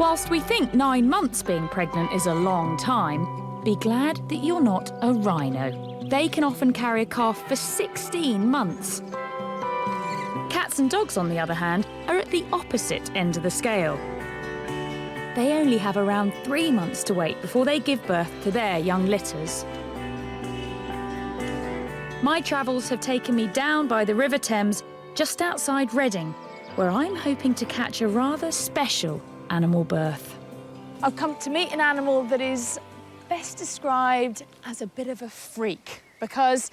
Whilst we think 9 months being pregnant is a long time, be glad that you're not a rhino. They can often carry a calf for 16 months. Cats and dogs, on the other hand, are at the opposite end of the scale. They only have around 3 months to wait before they give birth to their young litters. My travels have taken me down by the River Thames, just outside Reading, where I'm hoping to catch a rather special animal birth. I've come to meet an animal that is best described as a bit of a freak, because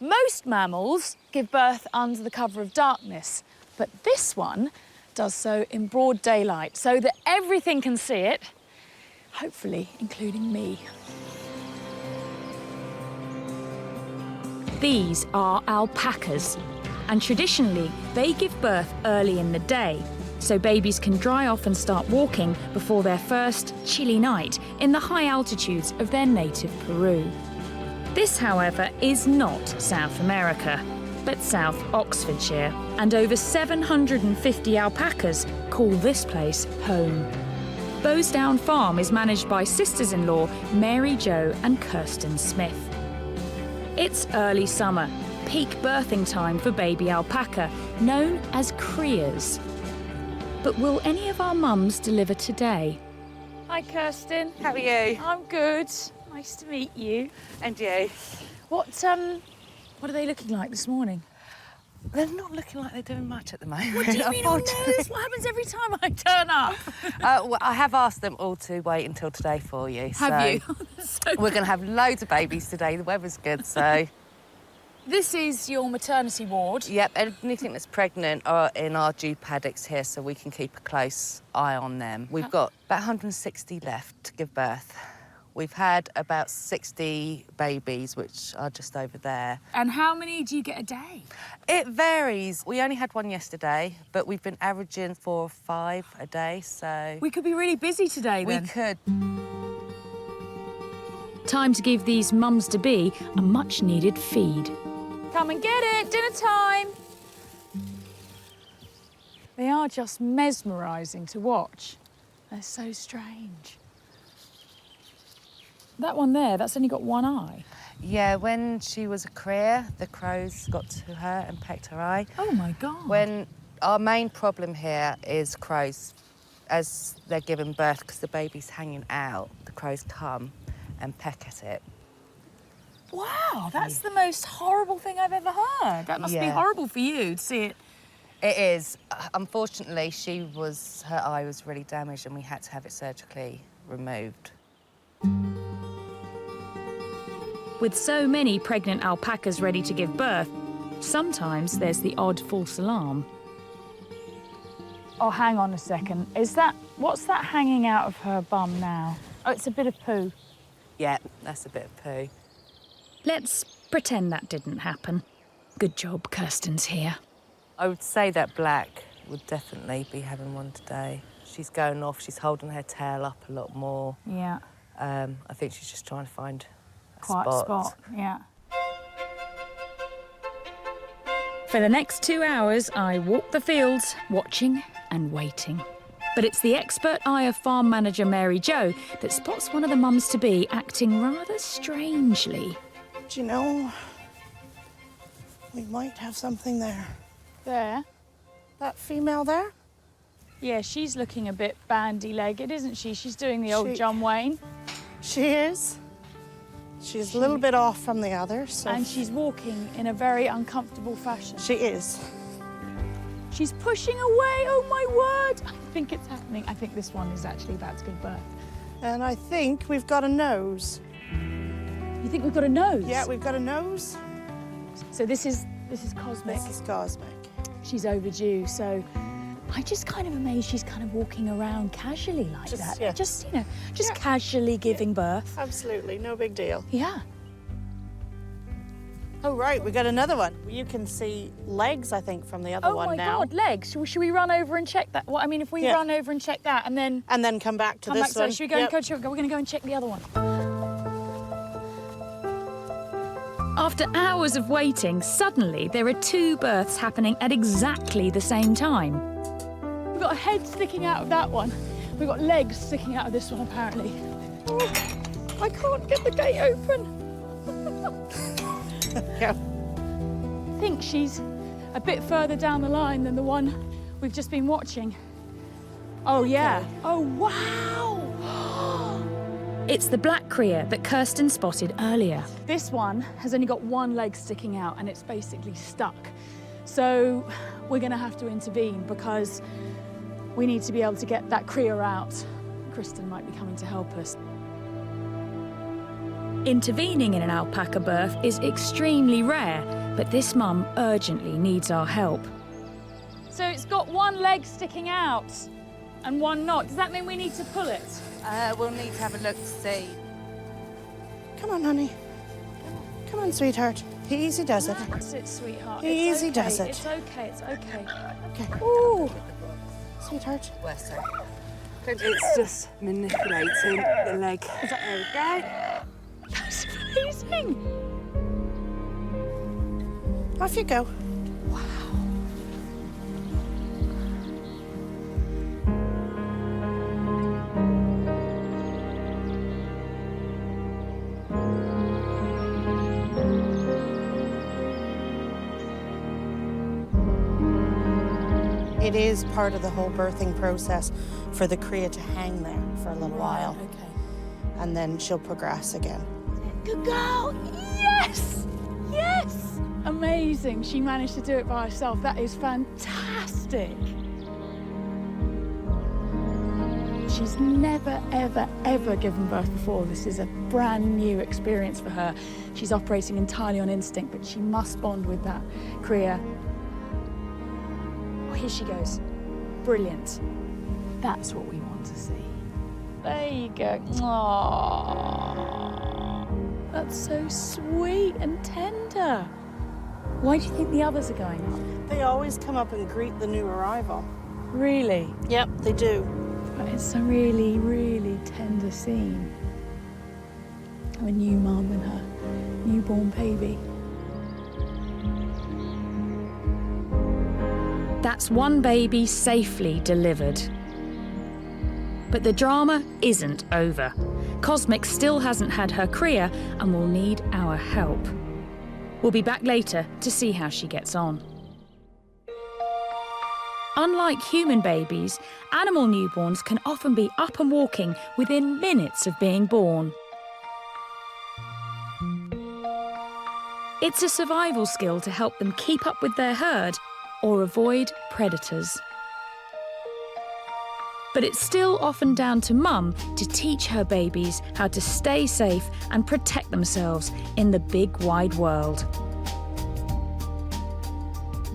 most mammals give birth under the cover of darkness, but this one does so in broad daylight, so that everything can see it, hopefully including me. These are alpacas, and traditionally they give birth early in the day, so babies can dry off and start walking before their first chilly night in the high altitudes of their native Peru. This, however, is not South America, but South Oxfordshire, and over 750 alpacas call this place home. Bowsdown Farm is managed by sisters-in-law Mary Jo and Kirsten Smith. It's early summer, peak birthing time for baby alpaca, known as crias. But will any of our mums deliver today? Hi, Kirsten. How are you? I'm good. Nice to meet you. And you? What are they looking like this morning? They're not looking like they're doing much at the moment. What do you mean, oh no? That's what happens every time I turn up. Well, I have asked them all to wait until today for you. Have you? We're going to have loads of babies today. The weather's good, so... This is your maternity ward. Yep, anything that's pregnant are in our dew paddocks here, so we can keep a close eye on them. We've got about 160 left to give birth. We've had about 60 babies, which are just over there. And how many do you get a day? It varies. We only had one yesterday, but we've been averaging 4 or 5 a day, so... We could be really busy today, then. We could. Time to give these mums-to-be a much-needed feed. Come and get it, dinner time. They are just mesmerising to watch. They're so strange. That one there, that's only got one eye. Yeah, when she was a cria, the crows got to her and pecked her eye. Oh, my God. When our main problem here is crows, as they're giving birth, because the baby's hanging out, the crows come and peck at it. Wow, that's the most horrible thing I've ever heard. That must be horrible for you to see it. It is. Unfortunately, her eye was really damaged and we had to have it surgically removed. With so many pregnant alpacas ready to give birth, sometimes there's the odd false alarm. Oh, hang on a second. What's that hanging out of her bum now? Oh, it's a bit of poo. Yeah, that's a bit of poo. Let's pretend that didn't happen. Good job, Kirsten's here. I would say that Black would definitely be having one today. She's going off, she's holding her tail up a lot more. Yeah. I think she's just trying to find a Quiet spot, yeah. For the next 2 hours, I walk the fields, watching and waiting. But it's the expert eye of farm manager Mary Jo that spots one of the mums-to-be acting rather strangely. Do you know, we might have something there. There? That female there? Yeah, she's looking a bit bandy-legged, isn't she? She's doing the old John Wayne. She is. She's a little bit off from the others. So. And she's walking in a very uncomfortable fashion. She is. She's pushing away, oh my word! I think it's happening. I think this one is actually about to give birth. And I think we've got a nose. You think we've got a nose? Yeah, we've got a nose. So this is Cosmic. This is Cosmic. She's overdue, so I'm just kind of amazed she's kind of walking around casually like that. Yeah. Just, you know, just casually giving birth. Absolutely, no big deal. Yeah. Oh, right, we got another one. You can see legs, I think, from the other one now. Oh, my God, legs. Should we run over and check that? Well, I mean, if we run over and check that and then... And then come back to this one. So should we go and we're going to go and check the other one. After hours of waiting, suddenly there are 2 births happening at exactly the same time. We've got a head sticking out of that one. We've got legs sticking out of this one, apparently. Oh, I can't get the gate open. Yeah. I think she's a bit further down the line than the one we've just been watching. Oh, yeah. Oh, wow. It's the black cria that Kirsten spotted earlier. This one has only got one leg sticking out and it's basically stuck. So we're going to have to intervene because we need to be able to get that cria out. Kristen might be coming to help us. Intervening in an alpaca birth is extremely rare, but this mum urgently needs our help. So it's got one leg sticking out and one not. Does that mean we need to pull it? We'll need to have a look to see. Come on, honey. Come on, sweetheart. Easy does it. That's it, sweetheart. Easy it's okay. does it. It's okay, it's okay. Okay. Ooh. Sweetheart. Bless her. It's just manipulating the leg. Is that okay? That's amazing. Off you go. It is part of the whole birthing process for the cria to hang there for a little while. Okay. And then she'll progress again. Good girl. Yes. Yes. Amazing. She managed to do it by herself. That is fantastic. She's never, ever, ever given birth before. This is a brand new experience for her. She's operating entirely on instinct, but she must bond with that cria. Oh, here she goes. Brilliant. That's what we want to see. There you go. Aww. That's so sweet and tender. Why do you think the others are going up? They always come up and greet the new arrival. Really? Yep, they do. But it's a really, really tender scene. Of a new mum and her newborn baby. That's one baby safely delivered. But the drama isn't over. Cosmic still hasn't had her cria and will need our help. We'll be back later to see how she gets on. Unlike human babies, animal newborns can often be up and walking within minutes of being born. It's a survival skill to help them keep up with their herd or avoid predators. But it's still often down to mum to teach her babies how to stay safe and protect themselves in the big wide world.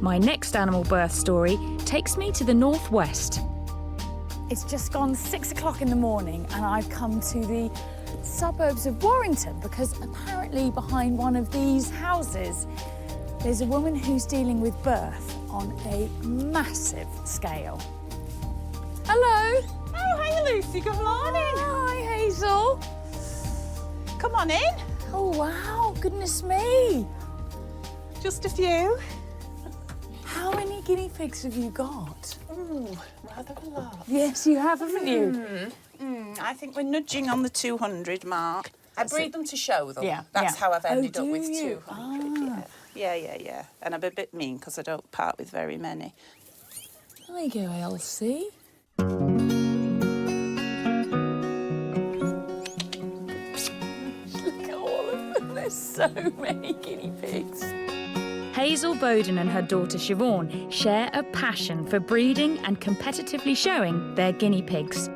My next animal birth story takes me to the northwest. It's just gone 6 o'clock in the morning and I've come to the suburbs of Warrington because apparently behind one of these houses there's a woman who's dealing with birth on a massive scale. Hello. Oh, hey, Lucy. Good morning. Hi, Hazel. Come on in. Oh, wow. Goodness me. Just a few. How many guinea pigs have you got? Ooh, rather a lot. Yes, you have, haven't you? I think we're nudging on the 200 mark. I breed them to show them. Yeah, That's yeah. how I've ended Oh, up with do you? 200. Yeah. And I'm a bit mean because I don't part with very many. There you go, Elsie. Look at all of them. There's so many guinea pigs. Hazel Bowden and her daughter Siobhan share a passion for breeding and competitively showing their guinea pigs.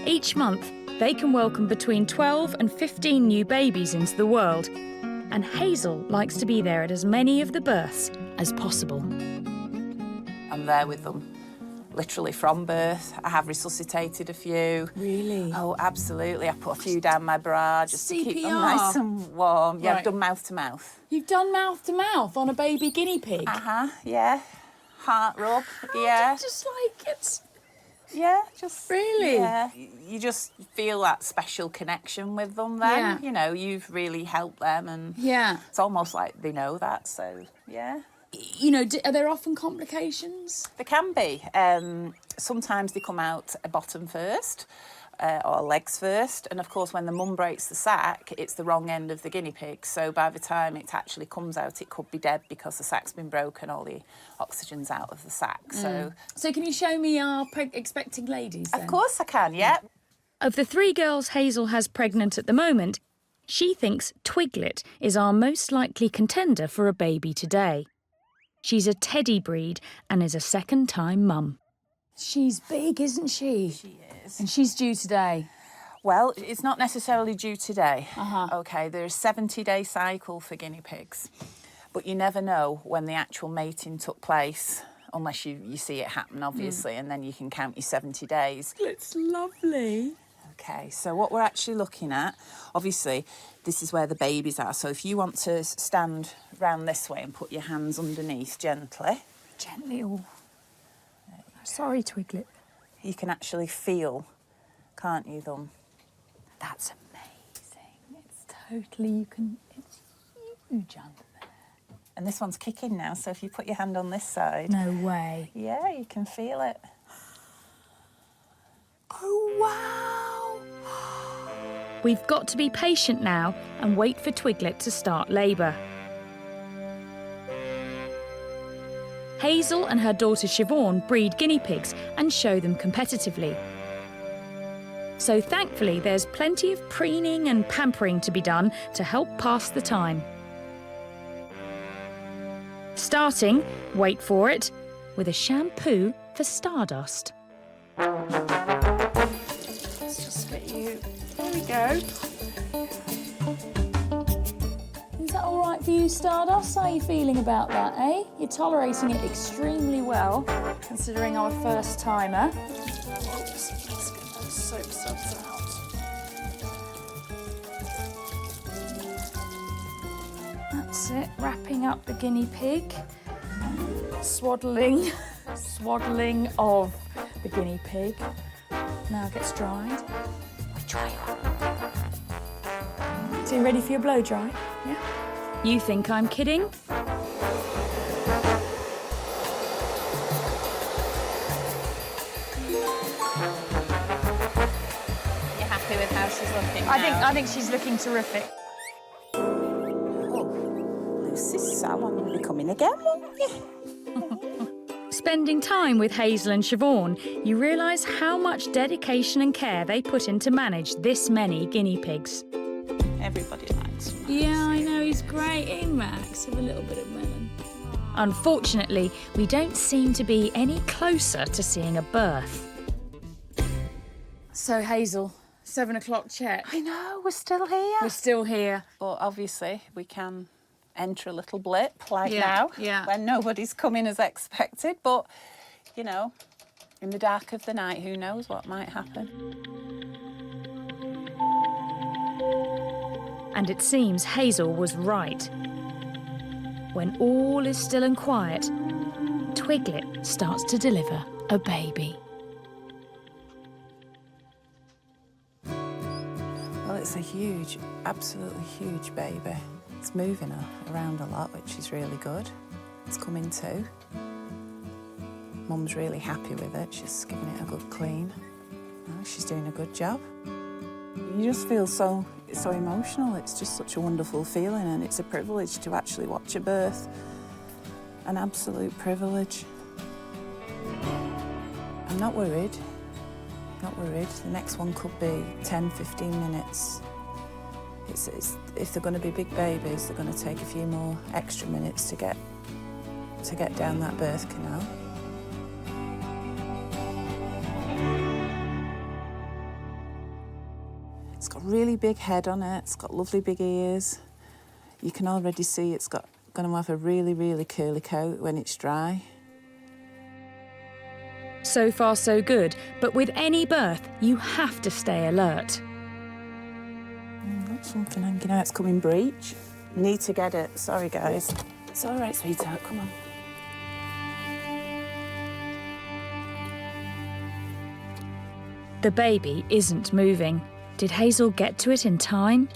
Each month, they can welcome between 12 and 15 new babies into the world, and Hazel likes to be there at as many of the births as possible. I'm there with them, literally from birth. I have resuscitated a few. Really? Oh, absolutely. I put a few down my bra just to keep them CPR? nice and warm. Yeah, Right. I've done mouth to mouth. You've done mouth to mouth on a baby guinea pig? Yeah. Heart rub, yeah. Just like it's... Yeah, just... Really? Yeah. You just feel that special connection with them then. Yeah. You know, you've really helped them and Yeah. it's almost like they know that, so, yeah. you know, are there often complications? There can be. Sometimes they come out a bottom first. Or legs first, and of course when the mum breaks the sac it's the wrong end of the guinea pig, so by the time it actually comes out it could be dead because the sac's been broken, all the oxygen's out of the sac. So can you show me our expecting ladies then? of course I can, yeah. Of the 3 girls Hazel has pregnant at the moment, she thinks Twiglet is our most likely contender for a baby today. She's a teddy breed and is a second-time mum. She's big, isn't she? She is. And she's due today. Well, it's not necessarily due today. OK, there's a 70-day cycle for guinea pigs, but you never know when the actual mating took place unless you see it happen, obviously, and then you can count your 70 days. It's lovely. OK, so what we're actually looking at, obviously, this is where the babies are. So if you want to stand round this way and put your hands underneath gently. Gently, oh. Sorry, Twiglet. You can actually feel, can't you, them? That's amazing. It's totally, it's huge under there. And this one's kicking now, so if you put your hand on this side. No way. Yeah, you can feel it. Oh, wow. We've got to be patient now and wait for Twiglet to start labour. Hazel and her daughter Siobhan breed guinea pigs and show them competitively. So thankfully there's plenty of preening and pampering to be done to help pass the time. Starting, wait for it, with a shampoo for Stardust. Let's just get you. There we go. Is that all right for you, Stardust? How are you feeling about that, eh? You're tolerating it extremely well, considering our first timer. Oops, let's get those soap suds out. That's it, wrapping up the guinea pig. Swaddling of the guinea pig. Now it gets dried. We dry you up. So you ready for your blow dry? Yeah? You think I'm kidding? You happy with how she's looking now? I think she's looking terrific. Oh, Lucy's salon will be coming again, won't you? Spending time with Hazel and Siobhan, you realise how much dedication and care they put in to manage this many guinea pigs. Everybody likes Max. Yeah, I know, he's great, ain't Max? Have a little bit of melon. Unfortunately, we don't seem to be any closer to seeing a birth. So, Hazel, 7 o'clock check. I know, we're still here. We're still here. But obviously, we can enter a little blip like Yeah, now, when nobody's coming as expected. But, you know, in the dark of the night, who knows what might happen. And it seems Hazel was right. When all is still and quiet, Twiglet starts to deliver a baby. Well, it's a huge, absolutely huge baby. It's moving around a lot, which is really good. It's coming to. Mum's really happy with it. She's giving it a good clean. Oh, she's doing a good job. You just feel so emotional. It's just such a wonderful feeling, and it's a privilege to actually watch a birth. An absolute privilege. I'm not worried. Not worried. The next one could be 10, 15 minutes. If they're going to be big babies, they're going to take a few more extra minutes to get down that birth canal. It's got a really big head on it. It's got lovely big ears. You can already see it's going to have a really, really curly coat when it's dry. So far, so good, but with any birth, you have to stay alert. Got something hanging out. It's coming breech. Need to get it. Sorry, guys. It's all right, sweetheart. Come on. The baby isn't moving. Did Hazel get to it in time?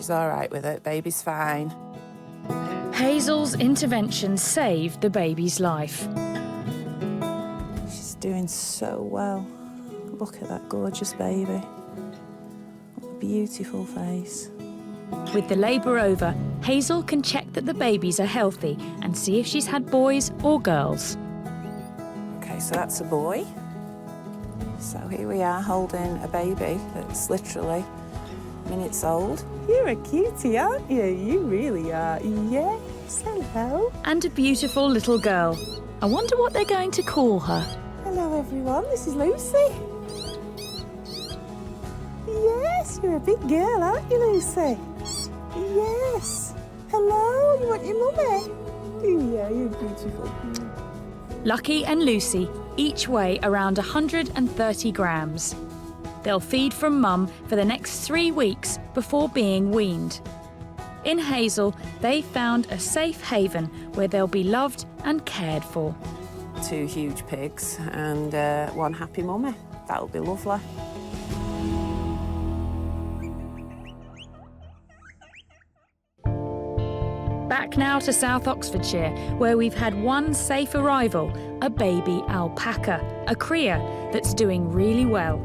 she's all right with it. Baby's fine. Hazel's intervention saved the baby's life. She's doing so well. Look at that gorgeous baby. What a beautiful face. With the labour over, Hazel can check that the babies are healthy and see if she's had boys or girls. Okay, so that's a boy. So here we are holding a baby that's literally minutes old. You're a cutie, aren't you? You really are. Yes, hello. And a beautiful little girl. I wonder what they're going to call her. Hello, everyone. This is Lucy. Yes, you're a big girl, aren't you, Lucy? Yes. Hello, you want your mummy? Yeah, you're beautiful. Lucky and Lucy each weigh around 130 grams. They'll feed from mum for the next 3 weeks before being weaned. In Hazel, they found a safe haven where they'll be loved and cared for. 2 huge pigs and 1 happy mummy. That'll be lovely. Back now to South Oxfordshire, where we've had one safe arrival, a baby alpaca, a cria that's doing really well.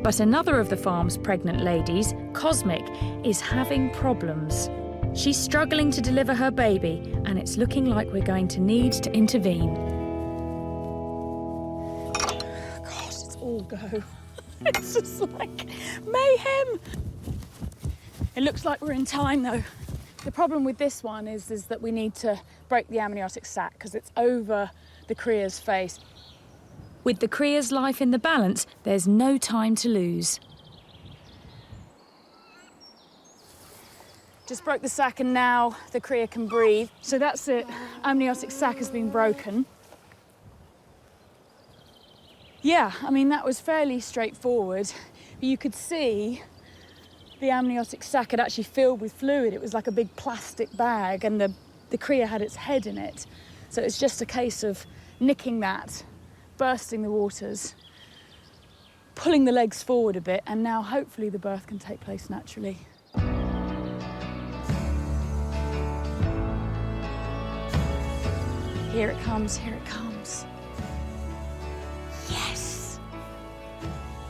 But another of the farm's pregnant ladies, Cosmic, is having problems. She's struggling to deliver her baby, and it's looking like we're going to need to intervene. Gosh, it's all go. It's just like mayhem. It looks like we're in time though. The problem with this one is that we need to break the amniotic sac because it's over the cria's face. With the cria's life in the balance, there's no time to lose. Just broke the sac and now the cria can breathe. So that's it. Amniotic sac has been broken. Yeah, I mean, that was fairly straightforward. But you could see the amniotic sac had actually filled with fluid. It was like a big plastic bag and the cria had its head in it. So it's just a case of nicking that, bursting the waters, pulling the legs forward a bit, and now hopefully the birth can take place naturally. Here it comes, here it comes. Yes!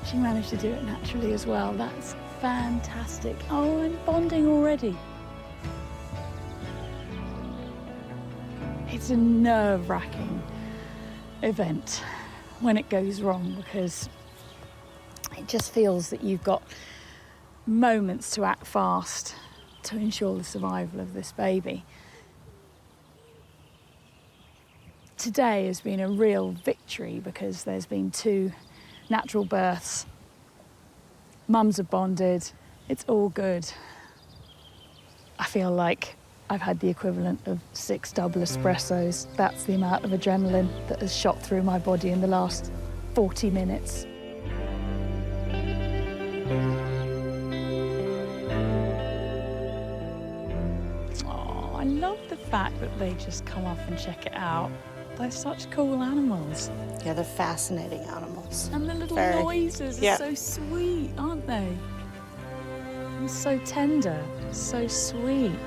She managed to do it naturally as well. That's fantastic. Oh, and bonding already. It's a nerve-wracking event when it goes wrong because it just feels that you've got moments to act fast to ensure the survival of this baby. Today has been a real victory because there's been 2 natural births. Mums have bonded, it's all good. I feel like I've had the equivalent of 6 double espressos. That's the amount of adrenaline that has shot through my body in the last 40 minutes. Oh, I love the fact that they just come up and check it out. They're such cool animals. Yeah, they're fascinating animals. And the little Very. noises are so sweet, aren't they? And so tender, so sweet.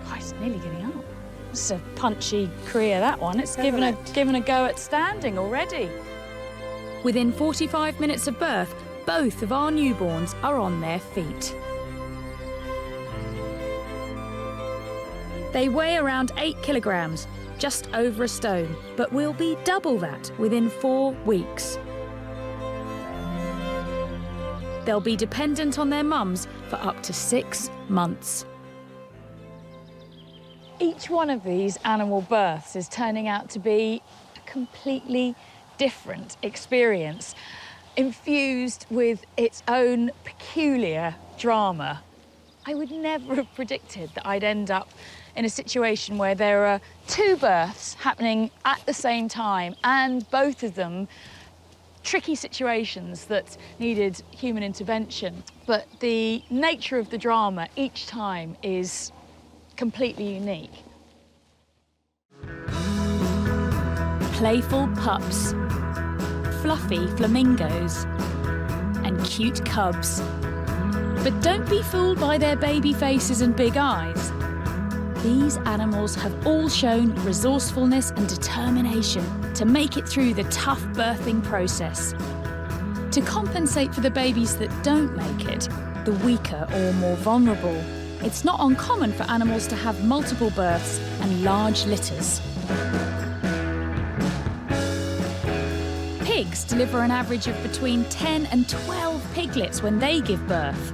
God, it's nearly getting up. It's a punchy cria, that one. It's given a go at standing already. Within 45 minutes of birth, both of our newborns are on their feet. They weigh around 8 kilograms, just over a stone, but will be double that within 4 weeks. They'll be dependent on their mums for up to 6 months. Each one of these animal births is turning out to be a completely different experience, infused with its own peculiar drama. I would never have predicted that I'd end up in a situation where there are 2 births happening at the same time, and both of them tricky situations that needed human intervention. But the nature of the drama each time is completely unique. Playful pups, fluffy flamingos, and cute cubs. But don't be fooled by their baby faces and big eyes. These animals have all shown resourcefulness and determination to make it through the tough birthing process. To compensate for the babies that don't make it, the weaker or more vulnerable, it's not uncommon for animals to have multiple births and large litters. Pigs deliver an average of between 10 and 12 piglets when they give birth.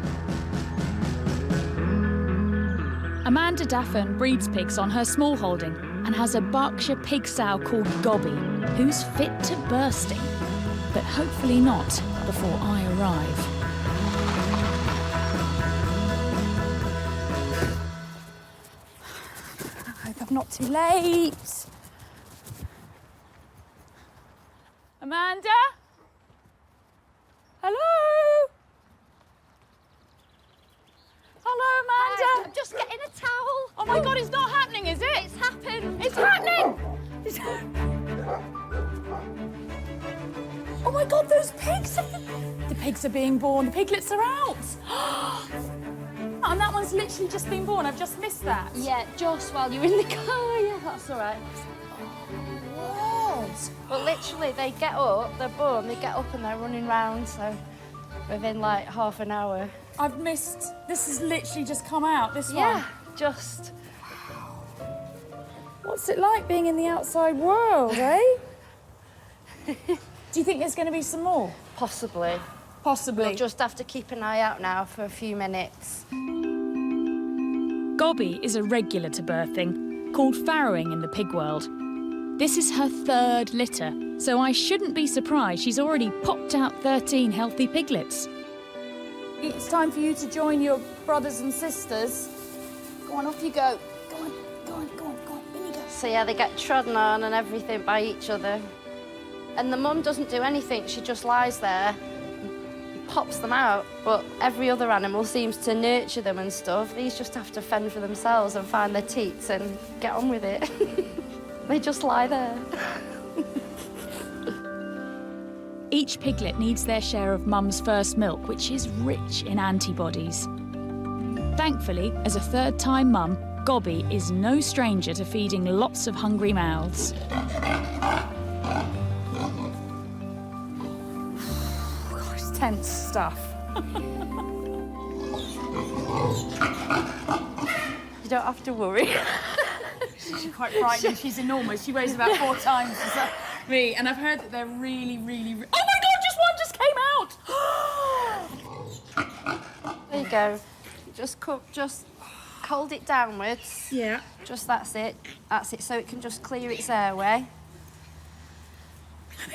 Amanda Daffern breeds pigs on her small holding and has a Berkshire pig sow called Gobby, who's fit to bursting, but hopefully not before I arrive. I hope I'm not too late. Amanda? Hello? Hello, Amanda. I'm just getting a towel. Oh my God, it's not happening, is it? It's happened. It's happening! Oh my God, those pigs! The pigs are being born. The piglets are out. And that one's literally just been born. I've just missed that. Yeah, just while you're in the car. Yeah, that's all right. What? But literally, they get up, they're born, they get up and they're running round. So within like half an hour. I've missed. This has literally just come out. This Yeah, one. just. What's it like being in the outside world, eh? Do you think there's going to be some more? Possibly. Possibly. We'll just have to keep an eye out now for a few minutes. Gobby is a regular to birthing, called farrowing in the pig world. This is her third litter, so I shouldn't be surprised she's already popped out 13 healthy piglets. It's time for you to join your brothers and sisters. Go on, off you go. Go on, go on, go on, go on. In you go. So yeah, they get trodden on and everything by each other. And the mum doesn't do anything, she just lies there, pops them out. But every other animal seems to nurture them and stuff. These just have to fend for themselves and find their teats and get on with it. They just lie there. Each piglet needs their share of mum's first milk, which is rich in antibodies. Thankfully, as a third-time mum, Gobby is no stranger to feeding lots of hungry mouths. Gosh, tense stuff. You don't have to worry. She's quite frightening. She's enormous. She weighs about 4 times me, and I've heard that they're really, really... Oh my God, just one just came out! There you go. Just hold it downwards. Yeah. Just that's it. That's it, so it can just clear its airway.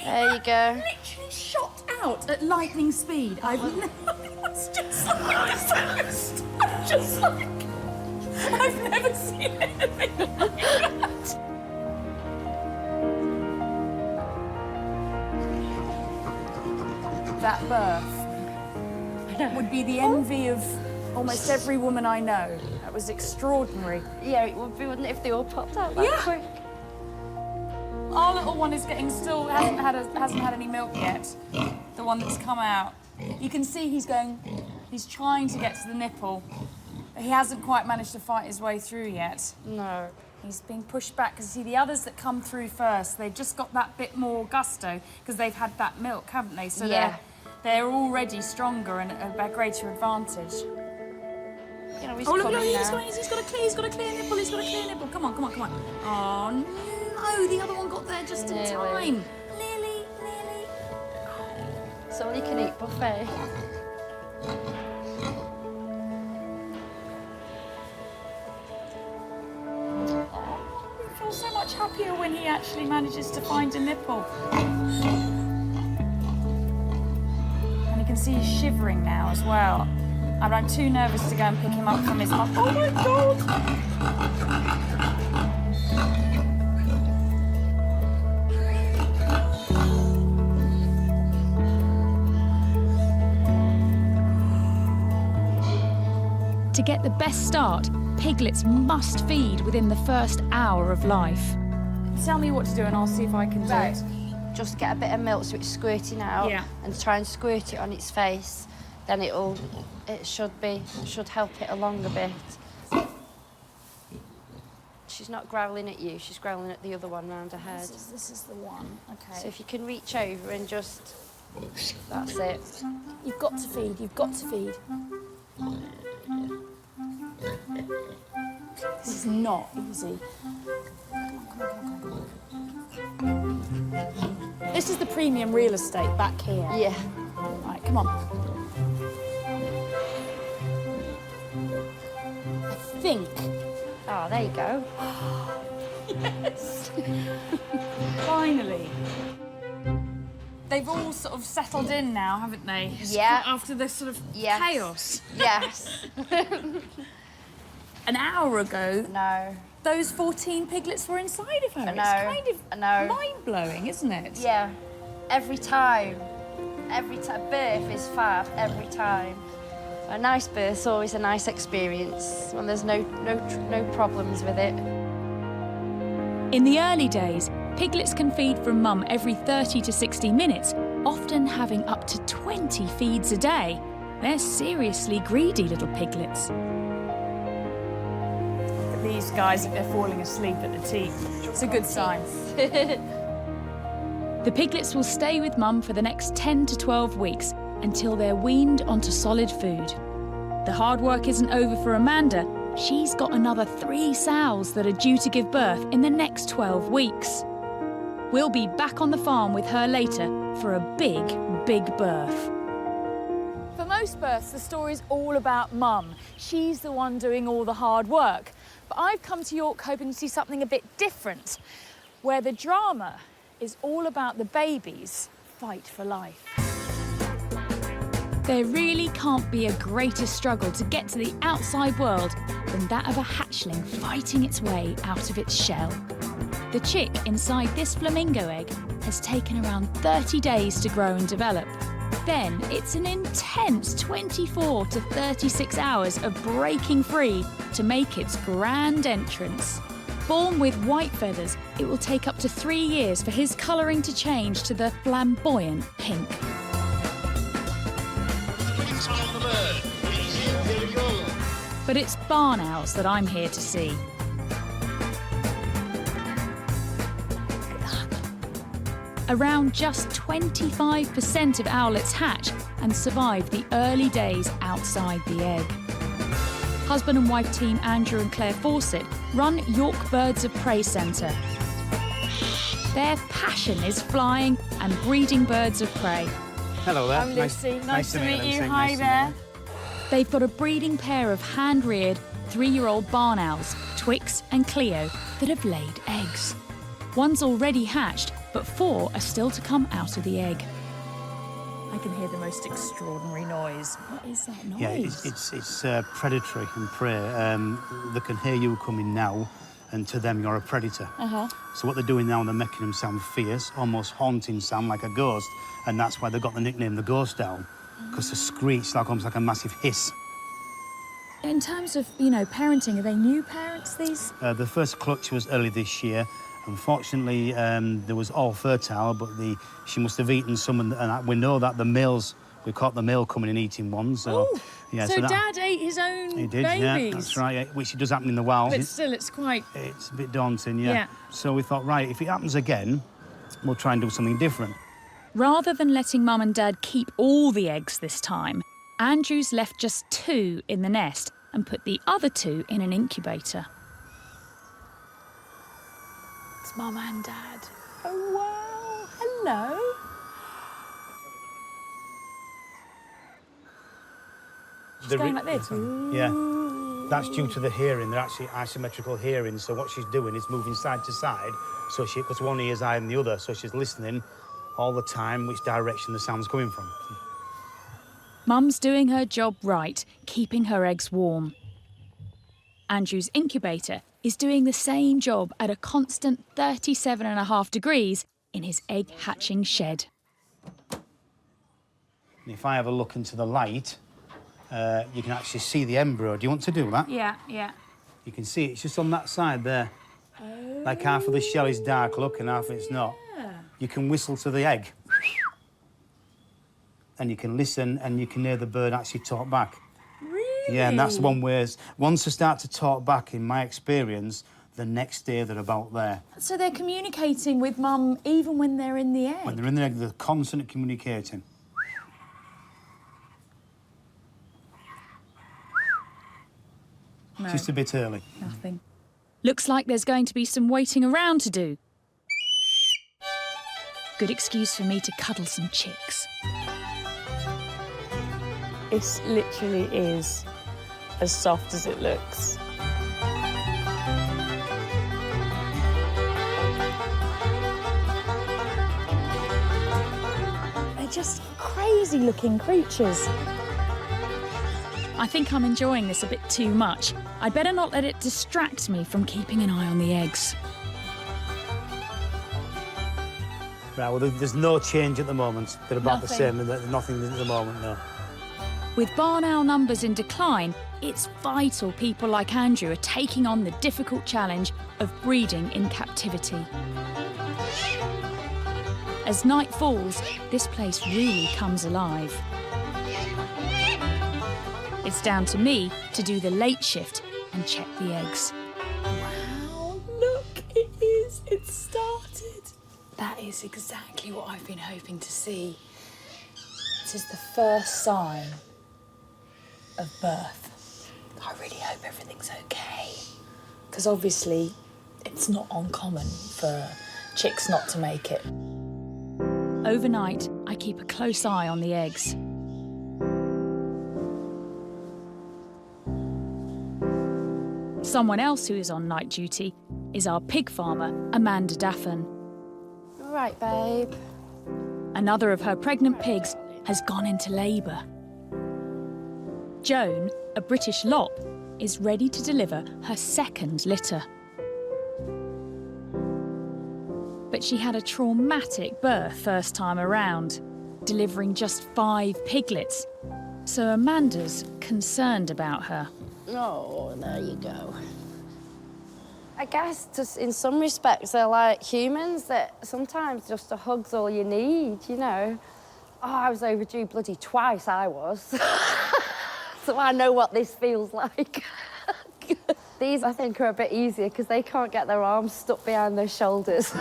There you go. Literally shot out at lightning speed. I've never seen anything like that. That birth would be the envy of almost every woman I know. That was extraordinary. Yeah, it would be, wouldn't it, if they all popped out that quick? Our little one is getting hasn't had any milk yet. The one that's come out. You can see he's trying to get to the nipple. He hasn't quite managed to fight his way through yet. No. He's being pushed back because see the others that come through first, they've just got that bit more gusto because they've had that milk, haven't they? So they're already stronger and at a greater advantage. You know, he's Oh look, coming he's now. got a clear nipple. He's got a clear nipple. Come on. Oh no, the other one got there just in time. Lily. It's all you can eat buffet. I feel so much happier when he actually manages to find a nipple. And you can see he's shivering now as well. And I'm too nervous to go and pick him up from his mum. Oh my God! To get the best start, piglets must feed within the first hour of life. Tell me what to do and I'll see if I can do it. Just get a bit of milk so it's squirting out Yeah. and try and squirt it on its face. then it should help it along a bit. She's not growling at you, she's growling at the other one round her head. This is the one, okay. So if you can reach over and just, that's it. You've got to feed, you've got to feed. This is not easy. This is the premium real estate back here. Yeah. Right, come on. I think. Oh, there you go. Yes. Finally. They've all sort of settled in now, haven't they? Yeah. After this sort of Yes. chaos. Yes. An hour ago, No. those 14 piglets were inside of her. I know. It's kind I of know. mind-blowing, isn't it? Yeah. Every time. Birth is fab, every time. A nice birth's always a nice experience when there's no problems with it. In the early days, piglets can feed from mum every 30 to 60 minutes, often having up to 20 feeds a day. They're seriously greedy little piglets. But these guys, if they're falling asleep at the tea, it's a good sign. The piglets will stay with mum for the next 10 to 12 weeks until they're weaned onto solid food. The hard work isn't over for Amanda. She's got another 3 sows that are due to give birth in the next 12 weeks. We'll be back on the farm with her later for a big, big birth. For most births, the story's all about mum. She's the one doing all the hard work. But I've come to York hoping to see something a bit different, where the drama is all about the baby's fight for life. There really can't be a greater struggle to get to the outside world than that of a hatchling fighting its way out of its shell. The chick inside this flamingo egg has taken around 30 days to grow and develop. Then it's an intense 24 to 36 hours of breaking free to make its grand entrance. Born with white feathers, it will take up to 3 years for his colouring to change to the flamboyant pink. But it's barn owls that I'm here to see. Around just 25% of owlets hatch and survive the early days outside the egg. Husband and wife team Andrew and Claire Fawcett run York Birds of Prey Centre. Their passion is flying and breeding birds of prey. Hello there. I'm Lucy. Nice to meet you. Lucy. Hi Nice to there. meet you. They've got a breeding pair of hand-reared 3-year-old barn owls, Twix and Cleo, that have laid eggs. One's already hatched, but 4 are still to come out of the egg. I can hear the most extraordinary noise. What is that noise? Yeah, it's predatory and prey. They can hear you coming now, and to them you're a predator. So what they're doing now, they're making them sound fierce, almost haunting sound like a ghost, and that's why they got the nickname the ghost owl, because the screech like almost like a massive hiss. In terms of, parenting, are they new parents, these? The first clutch was early this year. Unfortunately, there was all fertile, but she must have eaten some, and we know that the males, we caught the male coming and eating one. So, Ooh, yeah. so that, Dad ate his own he did, babies. yeah, that's right. Yeah, which does happen in the wild. But still, it's quite. It's a bit daunting, yeah. Yeah. So we thought, right, if it happens again, we'll try and do something different. Rather than letting Mum and Dad keep all the eggs this time, Andrew's left just 2 in the nest and put the other 2 in an incubator. It's Mum and Dad. Oh, wow. Hello. She's going like this. Yeah. That's due to the hearing. They're actually asymmetrical hearing. So what she's doing is moving side to side. So because one ear's higher than the other, so she's listening all the time which direction the sound's coming from. Mum's doing her job right, keeping her eggs warm. Andrew's incubator is doing the same job at a constant 37.5 degrees in his egg hatching shed. And if I have a look into the light, you can actually see the embryo. Do you want to do that? Yeah, yeah. You can see it's just on that side there. Oh. Like half of the shell is dark look and half it's not. You can whistle to the egg. and you can listen and you can hear the bird actually talk back. Really? Yeah, and that's one way. Once they start to talk back, in my experience, the next day they're about there. So they're communicating with mum even when they're in the egg? When they're in the egg, they're constantly communicating. No. Just a bit early. Nothing. Looks like there's going to be some waiting around to do. Good excuse for me to cuddle some chicks. It literally is as soft as it looks. They're just crazy-looking creatures. I think I'm enjoying this a bit too much. I'd better not let it distract me from keeping an eye on the eggs. Right, well, there's no change at the moment. They're about the Nothing. same, and nothing at the moment, no. With barn owl numbers in decline, it's vital people like Andrew are taking on the difficult challenge of breeding in captivity. As night falls, this place really comes alive. It's down to me to do the late shift and check the eggs. Wow, look, it is. It's started. That is exactly what I've been hoping to see. This is the first sign of birth. I really hope everything's okay. Because obviously, it's not uncommon for chicks not to make it. Overnight, I keep a close eye on the eggs. Someone else who is on night duty is our pig farmer, Amanda Daffin. Right, babe. Another of her pregnant pigs has gone into labour. Joan, a British lop, is ready to deliver her second litter. But she had a traumatic birth first time around, delivering just 5 piglets. So Amanda's concerned about her. Oh, there you go. I guess just in some respects they're like humans, that sometimes just a hug's all you need, you know. Oh, I was overdue bloody twice, I was. So I know what this feels like. These, I think, are a bit easier because they can't get their arms stuck behind their shoulders.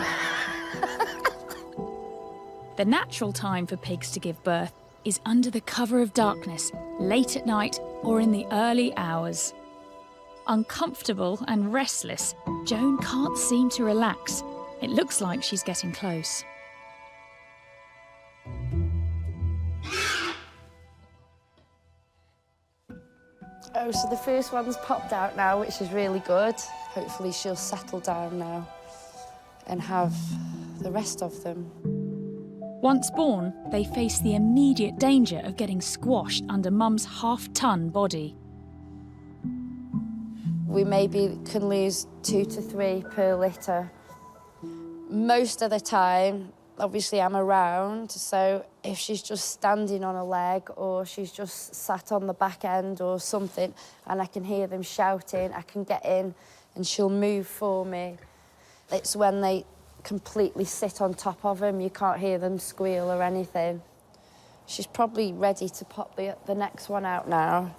The natural time for pigs to give birth is under the cover of darkness, late at night or in the early hours. Uncomfortable and restless, Joan can't seem to relax. It looks like she's getting close. Oh, so the first one's popped out now, which is really good. Hopefully she'll settle down now and have the rest of them. Once born, they face the immediate danger of getting squashed under mum's half-ton body. We maybe can lose 2 to 3 per litter. Most of the time, obviously I'm around, so if she's just standing on a leg or she's just sat on the back end or something and I can hear them shouting, I can get in and she'll move for me. It's when they completely sit on top of him, you can't hear them squeal or anything. She's probably ready to pop the next one out now.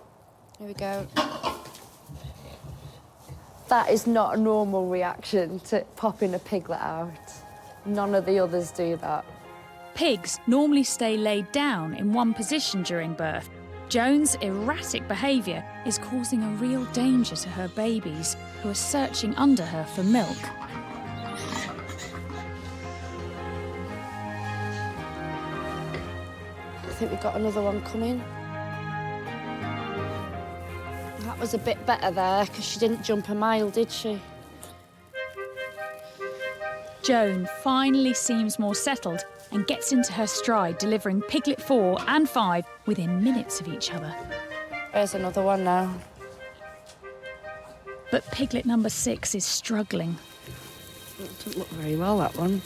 Here we go. That is not a normal reaction to popping a piglet out. None of the others do that. Pigs normally stay laid down in one position during birth. Joan's erratic behaviour is causing a real danger to her babies, who are searching under her for milk. I think we've got another one coming. That was a bit better there, because she didn't jump a mile, did she? Joan finally seems more settled and gets into her stride, delivering piglet 4 and 5 within minutes of each other. There's another one now. But piglet number 6 is struggling. It doesn't look very well, that one.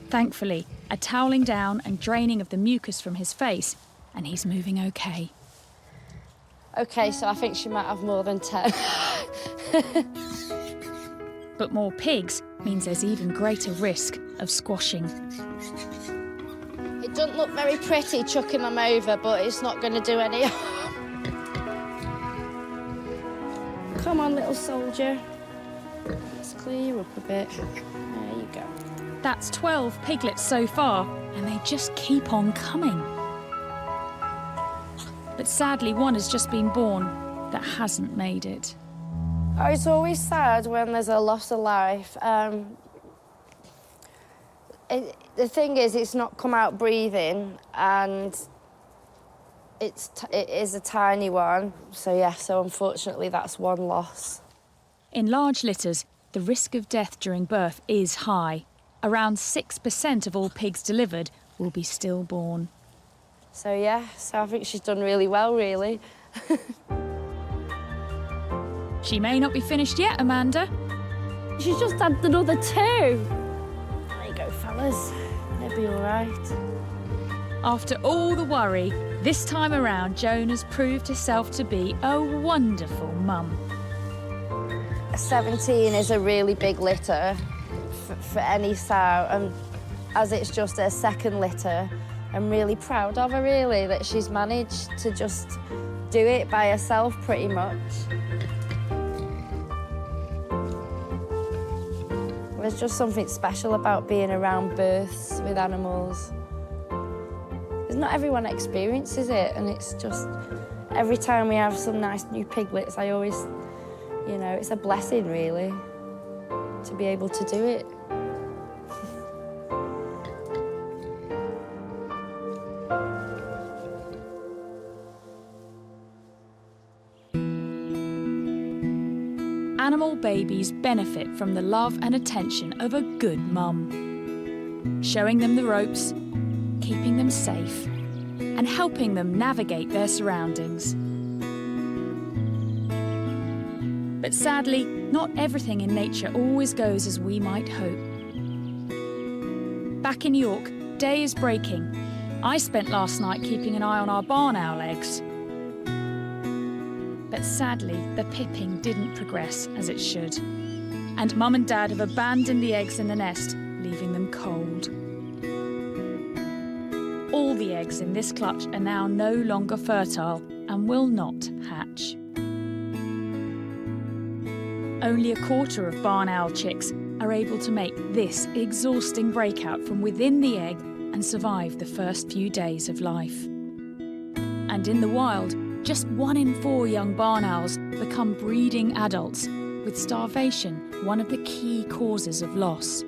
Thankfully, a toweling down and draining of the mucus from his face, and he's moving okay. OK, so I think she might have more than 10. But more pigs means there's even greater risk of squashing. It doesn't look very pretty chucking them over, but it's not going to do any harm. Come on, little soldier. Let's clear you up a bit. There you go. That's 12 piglets so far, and they just keep on coming. But sadly, one has just been born that hasn't made it. Oh, it's always sad when there's a loss of life. The thing is, it's not come out breathing, and it is a tiny one. So unfortunately, that's one loss. In large litters, the risk of death during birth is high. Around 6% of all pigs delivered will be stillborn. So I think she's done really well, really. She may not be finished yet, Amanda. She's just had another 2. There you go, fellas. They'll be all right. After all the worry, this time around, Joan has proved herself to be a wonderful mum. 17 is a really big litter for any sow, and as it's just her second litter, I'm really proud of her, really, that she's managed to just do it by herself, pretty much. There's just something special about being around births with animals. Because not everyone experiences it, and it's just, every time we have some nice new piglets, I always, it's a blessing, really, to be able to do it. Animal babies benefit from the love and attention of a good mum, showing them the ropes, keeping them safe, and helping them navigate their surroundings. But sadly, not everything in nature always goes as we might hope. Back in York, day is breaking. I spent last night keeping an eye on our barn owl eggs. But sadly, the pipping didn't progress as it should. And Mum and Dad have abandoned the eggs in the nest, leaving them cold. All the eggs in this clutch are now no longer fertile and will not hatch. Only a quarter of barn owl chicks are able to make this exhausting breakout from within the egg and survive the first few days of life. And in the wild, just 1 in 4 young barn owls become breeding adults, with starvation one of the key causes of loss.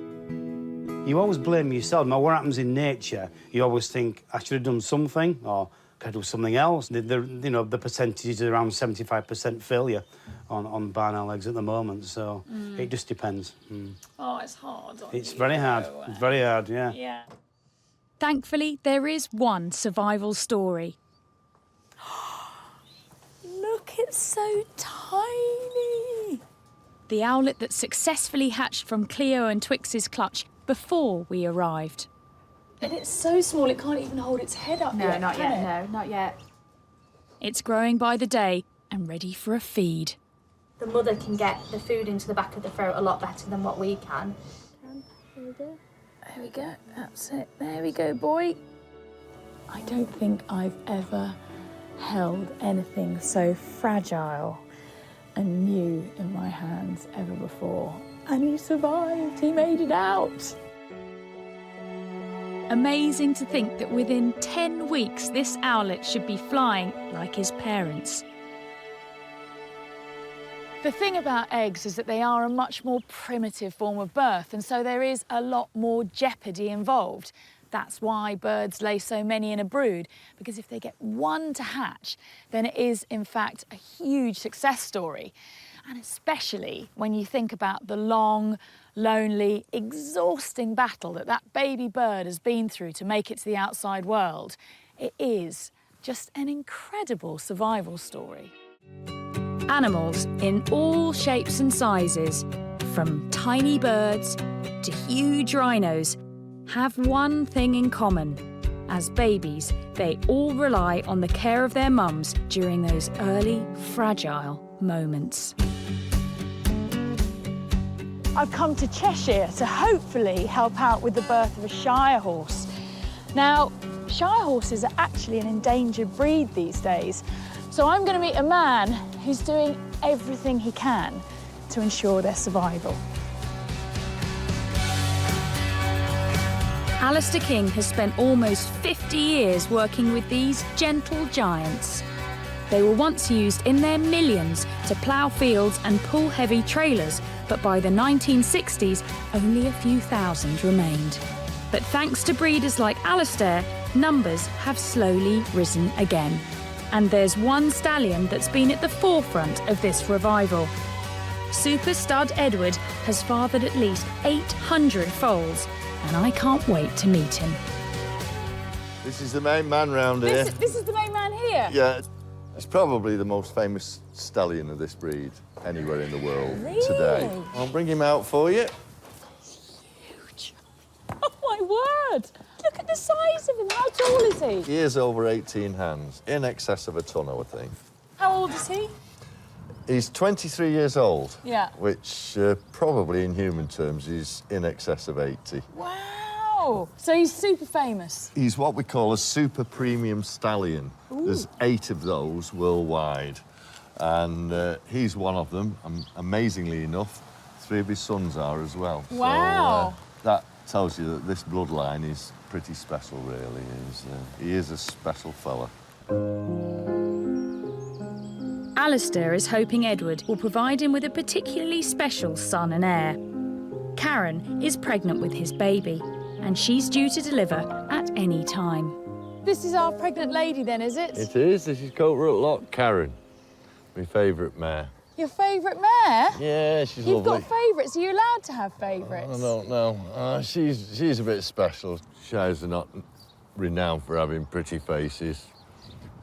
You always blame yourself. Now, what happens in nature, you always think, I should have done something, or could I do something else? The percentage is around 75% failure on barn owl eggs at the moment, so it just depends. Oh, it's hard. It's very hard. It's very hard, yeah. Yeah. Thankfully, there is one survival story. Look, it's so tiny. The owlet that successfully hatched from Cleo and Twix's clutch before we arrived. And it's so small, it can't even hold its head up yet, not can yet. it? No, not yet. It's growing by the day and ready for a feed. The mother can get the food into the back of the throat a lot better than what we can. There we go, that's it. There we go, boy. I don't think I've ever held anything so fragile and new in my hands ever before. And he survived, he made it out. Amazing to think that within 10 weeks this owlet should be flying like his parents. The thing about eggs is that they are a much more primitive form of birth, and so there is a lot more jeopardy involved. That's why birds lay so many in a brood, because if they get one to hatch, then it is, in fact, a huge success story. And especially when you think about the long, lonely, exhausting battle that that baby bird has been through to make it to the outside world. It is just an incredible survival story. Animals in all shapes and sizes, from tiny birds to huge rhinos, have one thing in common. As babies, they all rely on the care of their mums during those early, fragile moments. I've come to Cheshire to hopefully help out with the birth of a Shire horse. Now, Shire horses are actually an endangered breed these days, so I'm going to meet a man who's doing everything he can to ensure their survival. Alistair King has spent almost 50 years working with these gentle giants. They were once used in their millions to plough fields and pull heavy trailers, but by the 1960s, only a few thousand remained. But thanks to breeders like Alistair, numbers have slowly risen again. And there's one stallion that's been at the forefront of this revival. Super stud Edward has fathered at least 800 foals, and I can't wait to meet him. This is the main man round here. This is the main man here? Yeah. He's probably the most famous stallion of this breed anywhere in the world today. I'll bring him out for you. Huge. Oh, my word. Look at the size of him. How tall is he? He is over 18 hands, in excess of a ton, I would think. How old is he? He's 23 years old. Yeah. Which probably in human terms is in excess of 80. Wow. So he's super famous. He's what we call a super premium stallion. Ooh. There's 8 of those worldwide. And he's one of them. Amazingly enough, 3 of his sons are as well. Wow. So, that tells you that this bloodline is pretty special, really. He is a special fella. Alistair is hoping Edward will provide him with a particularly special son and heir. Karen is pregnant with his baby, and she's due to deliver at any time. This is our pregnant lady then, is it? It is. This is Coatroot Lock, Karen, my favourite mare. Your favourite mare? Yeah, she's You've lovely. got favourites. Are you allowed to have favourites? I don't know. She's a bit special. Shires are not renowned for having pretty faces,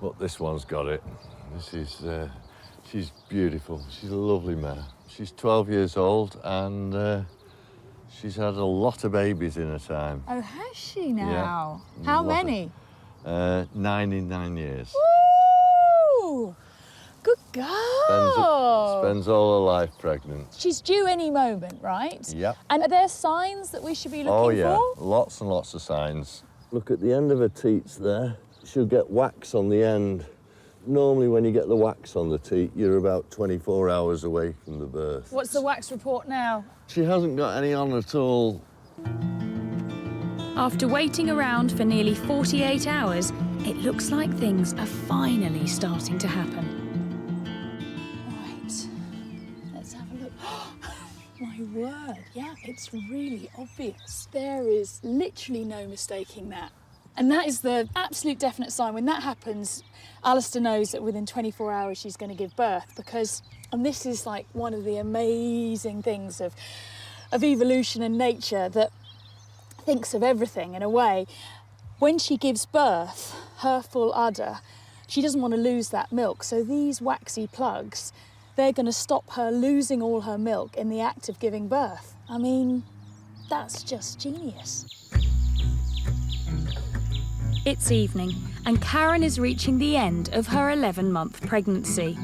but this one's got it. This is... she's beautiful. She's a lovely mare. She's 12 years old and she's had a lot of babies in her time. Oh, has she now? Yeah. How many? 9 in 9 years. Woo! Good girl! Spends all her life pregnant. She's due any moment, right? Yep. And are there signs that we should be looking for? Oh, yeah. Lots and lots of signs. Look at the end of her teats there. She'll get wax on the end. Normally, when you get the wax on the teat, you're about 24 hours away from the birth. What's the wax report now? She hasn't got any on at all. After waiting around for nearly 48 hours, it looks like things are finally starting to happen. Right, let's have a look. My word, yeah, it's really obvious. There is literally no mistaking that. And that is the absolute definite sign. When that happens, Alistair knows that within 24 hours she's going to give birth because, and this is like one of the amazing things of evolution and nature that thinks of everything in a way. When she gives birth, her full udder, she doesn't want to lose that milk. So these waxy plugs, they're going to stop her losing all her milk in the act of giving birth. I mean, that's just genius. It's evening, and Karen is reaching the end of her 11-month pregnancy.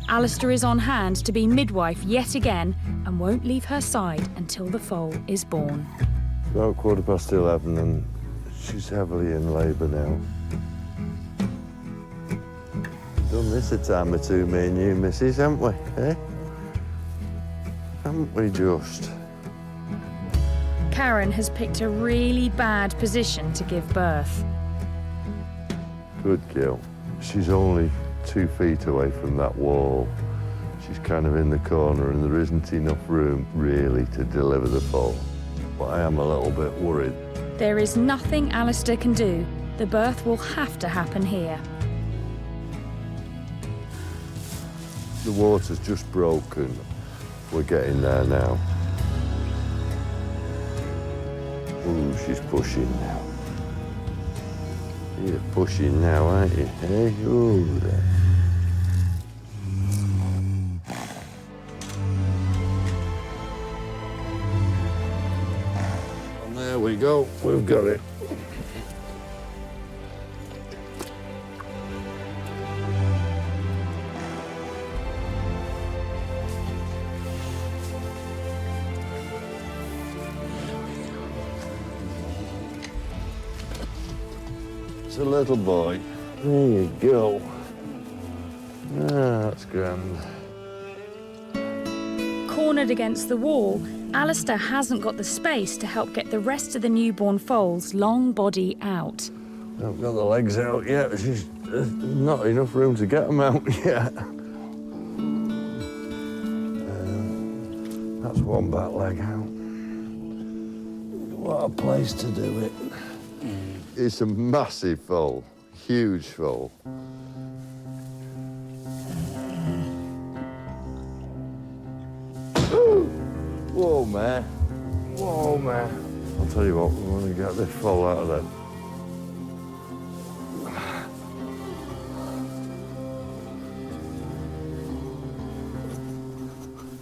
Alistair is on hand to be midwife yet again and won't leave her side until the foal is born. It's about 11:15 and she's heavily in labour now. Done this a time or two, me and you, missus, haven't we, eh? Haven't we just? Karen has picked a really bad position to give birth. Good girl. She's only 2 feet away from that wall. She's kind of in the corner and there isn't enough room, really, to deliver the foal. But I am a little bit worried. There is nothing Alistair can do. The birth will have to happen here. The water's just broken. We're getting there now. Ooh, she's pushing now. You're pushing now, aren't you? Hey, ooh, there. And there we go. We've got it. It's a little boy. There you go. Ah, that's grand. Cornered against the wall, Alistair hasn't got the space to help get the rest of the newborn foal's long body out. I've got the legs out yet. There's not enough room to get them out yet. That's one back leg out. What a place to do it. It's a massive foal, huge foal. Whoa, man. Whoa, man. I'll tell you what, we're going to get this foal out of there.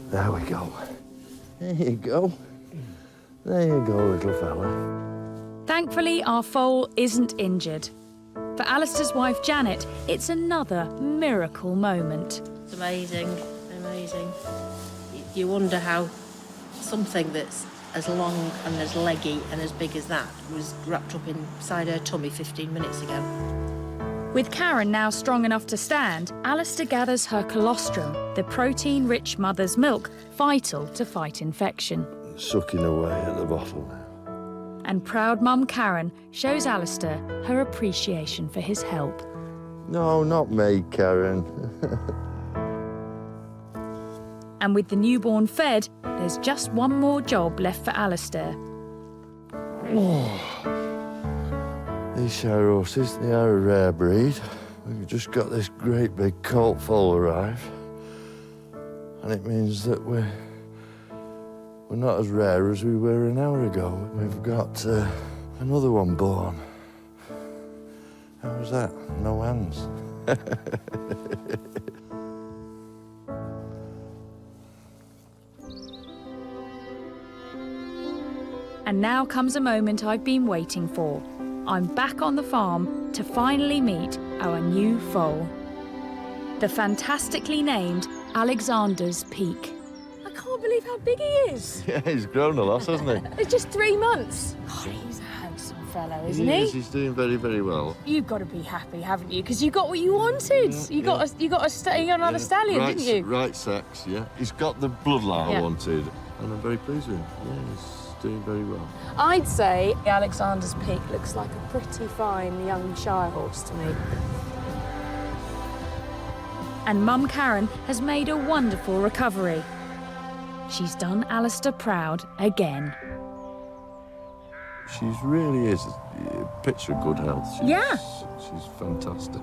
There we go. There you go. There you go, little fella. Thankfully, our foal isn't injured. For Alistair's wife, Janet, it's another miracle moment. It's amazing, amazing. You wonder how something that's as long and as leggy and as big as that was wrapped up inside her tummy 15 minutes ago. With Karen now strong enough to stand, Alistair gathers her colostrum, the protein-rich mother's milk vital to fight infection. Sucking away at the bottle now. And proud mum Karen shows Alistair her appreciation for his help. No, not me, Karen. And with the newborn fed, there's just one more job left for Alistair. These shire horses, they are a rare breed. We've just got this great big colt foal arrive. And it means that we're not as rare as we were an hour ago. We've got another one born. How was that? No hands. And now comes a moment I've been waiting for. I'm back on the farm to finally meet our new foal. The fantastically named Alexander's Peak. I can't believe how big he is. Yeah, he's grown a lot, hasn't he? It's just 3 months. God, he's a handsome fellow, isn't he? He's doing very, very well. You've got to be happy, haven't you? Because you got what you wanted. You got another stallion, right, didn't you? Right sex, yeah. He's got the bloodline Yeah. I wanted, and I'm very pleased with him. Yeah, he's doing very well. I'd say Alexander's Peak looks like a pretty fine young shire horse to me. And Mum Karen has made a wonderful recovery. She's done Alistair proud again. She really is a picture of good health. She's fantastic.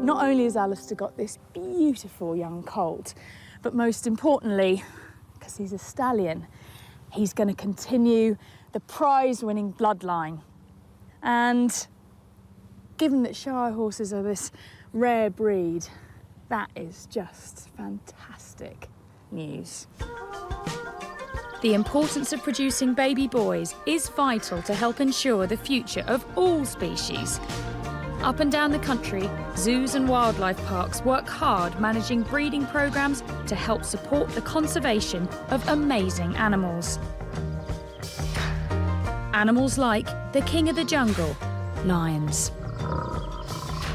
Not only has Alistair got this beautiful young colt, but most importantly, because he's a stallion, he's going to continue the prize-winning bloodline. And given that shire horses are this rare breed, that is just fantastic news. The importance of producing baby boys is vital to help ensure the future of all species. Up and down the country, zoos and wildlife parks work hard managing breeding programs to help support the conservation of amazing animals. Animals like the king of the jungle, lions.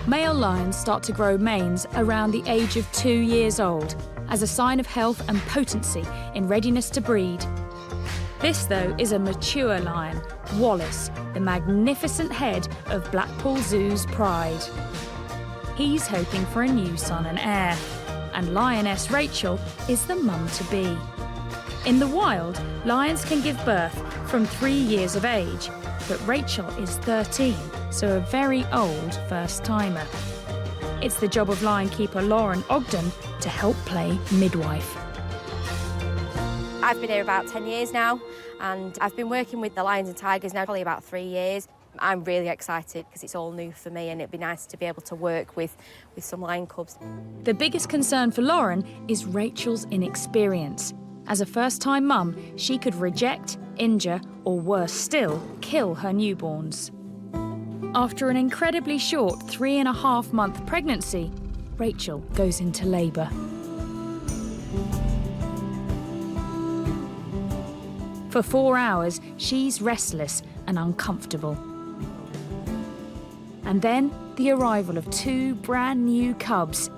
Male lions start to grow manes around the age of 2 years old as a sign of health and potency in readiness to breed. This, though, is a mature lion, Wallace, the magnificent head of Blackpool Zoo's pride. He's hoping for a new son and heir, and Lioness Rachel is the mum-to-be. In the wild, lions can give birth from 3 years of age, but Rachel is 13, so a very old first-timer. It's the job of lion keeper Lauren Ogden to help play midwife. I've been here about 10 years now, and I've been working with the lions and tigers now probably about 3 years. I'm really excited because it's all new for me, and it'd be nice to be able to work with some lion cubs. The biggest concern for Lauren is Rachel's inexperience. As a first-time mum, she could reject, injure, or worse still, kill her newborns. After an incredibly short 3.5-month pregnancy, Rachel goes into labour. For 4 hours, she's restless and uncomfortable. And then the arrival of 2 brand new cubs.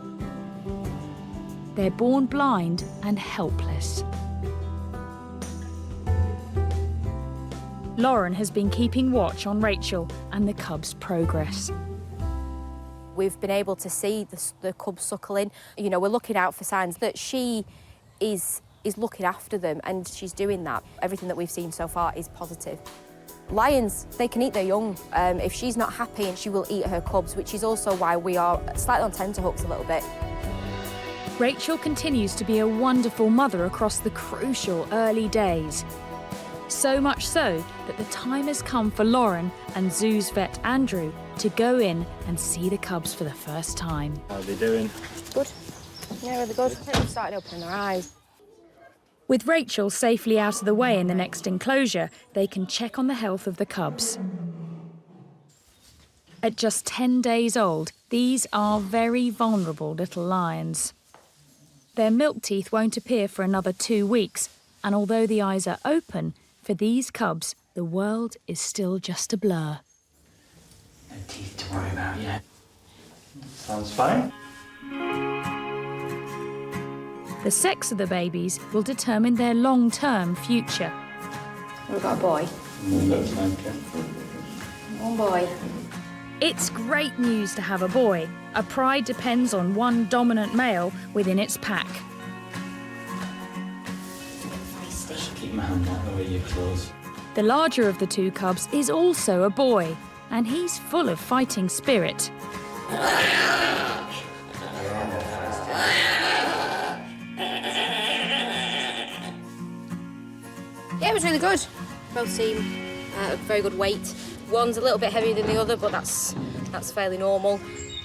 They're born blind and helpless. Lauren has been keeping watch on Rachel and the cubs' progress. We've been able to see the cubs suckling. You know, we're looking out for signs that she is looking after them, and she's doing that. Everything that we've seen so far is positive. Lions, they can eat their young. If she's not happy, and she will eat her cubs, which is also why we are slightly on tenterhooks a little bit. Rachel continues to be a wonderful mother across the crucial early days. So much so that the time has come for Lauren and zoo's vet Andrew to go in and see the cubs for the first time. How are they doing? Good. Yeah, really good. I think they've started opening their eyes. With Rachel safely out of the way in the next enclosure, they can check on the health of the cubs. At just 10 days old, these are very vulnerable little lions. Their milk teeth won't appear for another 2 weeks, and although the eyes are open, for these cubs, the world is still just a blur. No teeth to worry about yet. Sounds fine. The sex of the babies will determine their long-term future. We've got a boy. Looks like it. One boy. It's great news to have a boy. A pride depends on one dominant male within its pack. Keep my hand out over your claws. The larger of the 2 cubs is also a boy, and he's full of fighting spirit. Yeah, it was really good. Both seem a very good weight. One's a little bit heavier than the other, but that's fairly normal.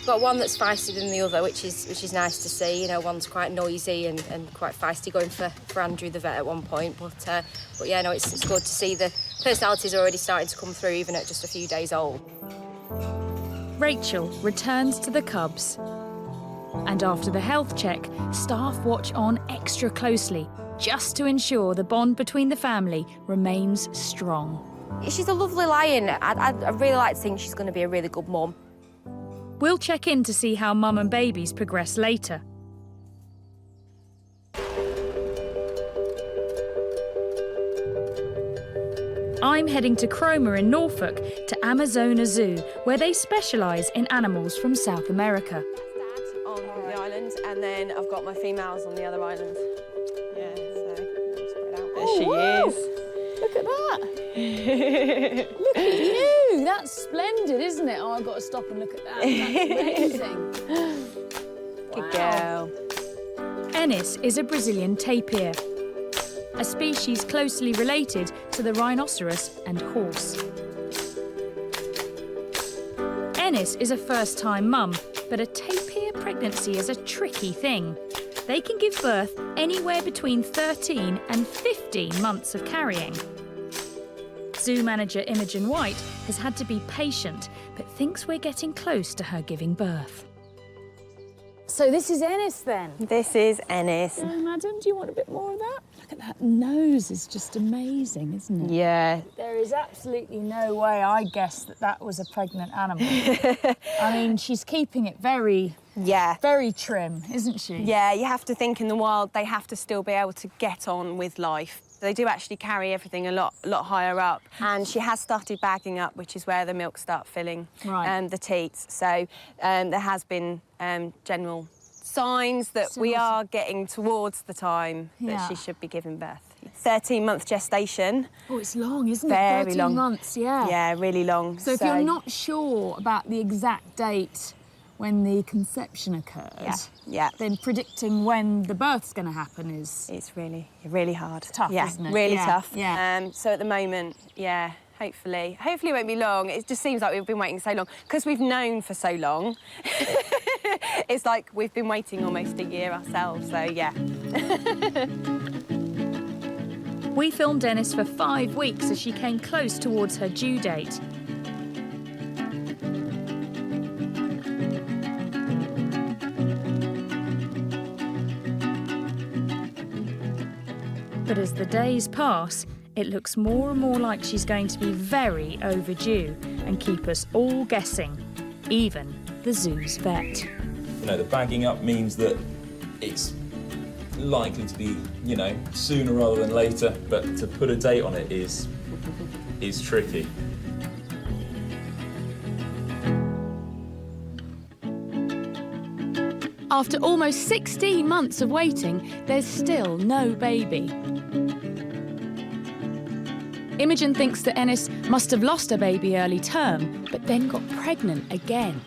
Got one that's feistier than the other, which is nice to see. You know, one's quite noisy and quite feisty, going for Andrew the vet at one point. But yeah, no, it's good to see the personalities already starting to come through, even at just a few days old. Rachel returns to the cubs. And after the health check, staff watch on extra closely, just to ensure the bond between the family remains strong. She's a lovely lion. I really like to think she's going to be a really good mum. We'll check in to see how mum and babies progress later. I'm heading to Cromer in Norfolk to Amazona Zoo, where they specialise in animals from South America. Dad on the island, and then I've got my females on the other island. Yeah, so spread out. There she is. Look at that. Look at you. That's splendid, isn't it? Oh, I've got to stop and look at that. That's amazing. Good girl. Ennis is a Brazilian tapir, a species closely related to the rhinoceros and horse. Ennis is a first-time mum, but a tapir pregnancy is a tricky thing. They can give birth anywhere between 13 and 15 months of carrying. Zoo manager Imogen White has had to be patient, but thinks we're getting close to her giving birth. So this is Ennis then? This is Ennis. Oh, madam, do you want a bit more of that? Look at that nose, is just amazing, isn't it? Yeah. There is absolutely no way I guessed that was a pregnant animal. I mean, she's keeping it very trim, isn't she? Yeah, you have to think in the wild, they have to still be able to get on with life. They do actually carry everything a lot higher up. And she has started bagging up, which is where the milk start filling the teats. So there has been general signs that we are getting towards the time that she should be giving birth. 13-month gestation. Oh, it's long, isn't it? Very 13 long. months, yeah. Yeah, really long. So if you're not sure about the exact date when the conception occurred, then predicting when the birth's going to happen is... It's really hard. Tough, isn't it? Really tough. Yeah. So at the moment, hopefully it won't be long. It just seems like we've been waiting so long. Because we've known for so long, it's like we've been waiting almost a year ourselves, so yeah. We filmed Ennis for 5 weeks as she came close towards her due date. But as the days pass, it looks more and more like she's going to be very overdue and keep us all guessing, even the zoo's vet. You know, the bagging up means that it's likely to be, you know, sooner rather than later, but to put a date on it is tricky. After almost 16 months of waiting, there's still no baby. Imogen thinks that Ennis must have lost a baby early term, but then got pregnant again.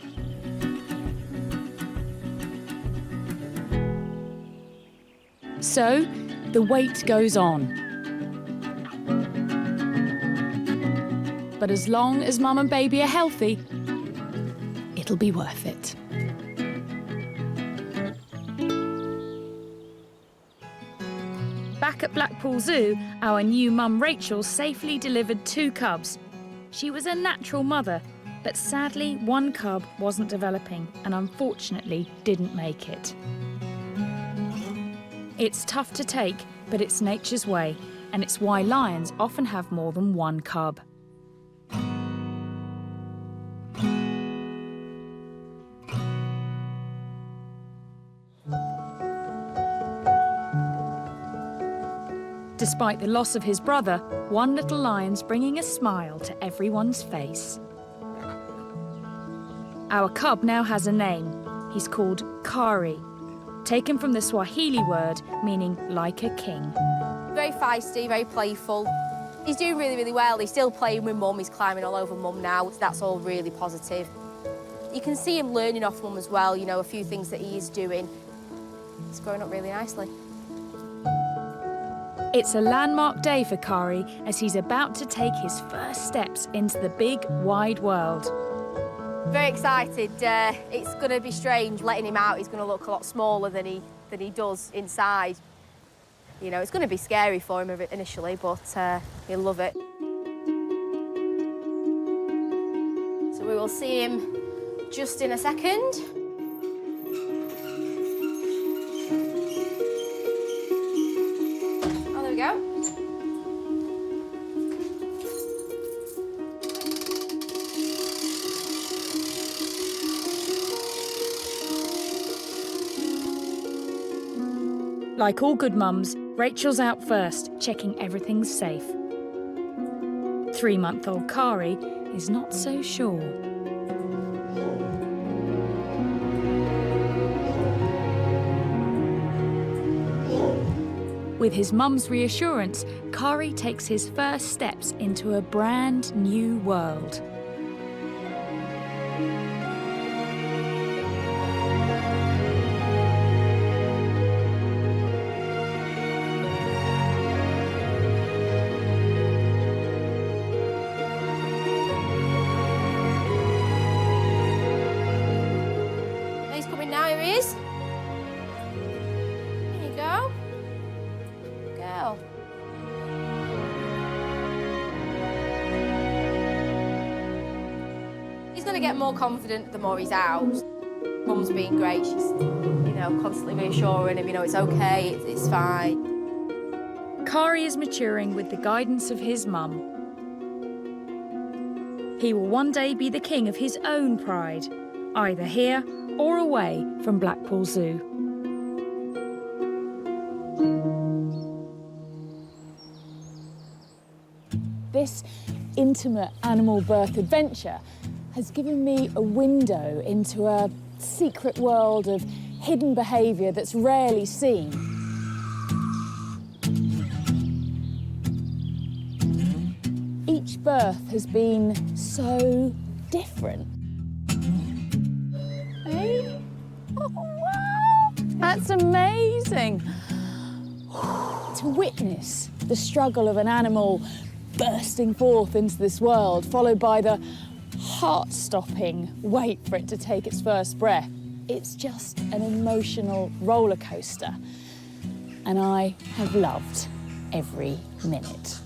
So, the wait goes on. But as long as mum and baby are healthy, it'll be worth it. Back at Blackpool Zoo, our new mum Rachel safely delivered 2 cubs. She was a natural mother, but sadly one cub wasn't developing and unfortunately didn't make it. It's tough to take, but it's nature's way, and it's why lions often have more than one cub. Despite the loss of his brother, one little lion's bringing a smile to everyone's face. Our cub now has a name. He's called Kari, taken from the Swahili word meaning like a king. Very feisty, very playful. He's doing really, really well. He's still playing with mum. He's climbing all over mum now. That's all really positive. You can see him learning off mum as well, you know, a few things that he is doing. He's growing up really nicely. It's a landmark day for Kari as he's about to take his first steps into the big, wide world. Very excited. It's going to be strange letting him out. He's going to look a lot smaller than he does inside. You know, it's going to be scary for him initially, but he'll love it. So we will see him just in a second. Oh, there we go. Like all good mums, Rachel's out first, checking everything's safe. 3-month-old Kari is not so sure. With his mum's reassurance, Kari takes his first steps into a brand new world. He's coming now, here he is. There you go. Girl. He's going to get more confident the more he's out. Mum's being great. She's, you know, constantly reassuring him, you know, it's okay, it's fine. Kari is maturing with the guidance of his mum. He will one day be the king of his own pride, either here or away from Blackpool Zoo. This intimate animal birth adventure has given me a window into a secret world of hidden behaviour that's rarely seen. Each birth has been so different. Hey? Oh, wow! That's amazing! To witness the struggle of an animal bursting forth into this world, followed by the heart-stopping wait for it to take its first breath. It's just an emotional roller coaster, and I have loved every minute.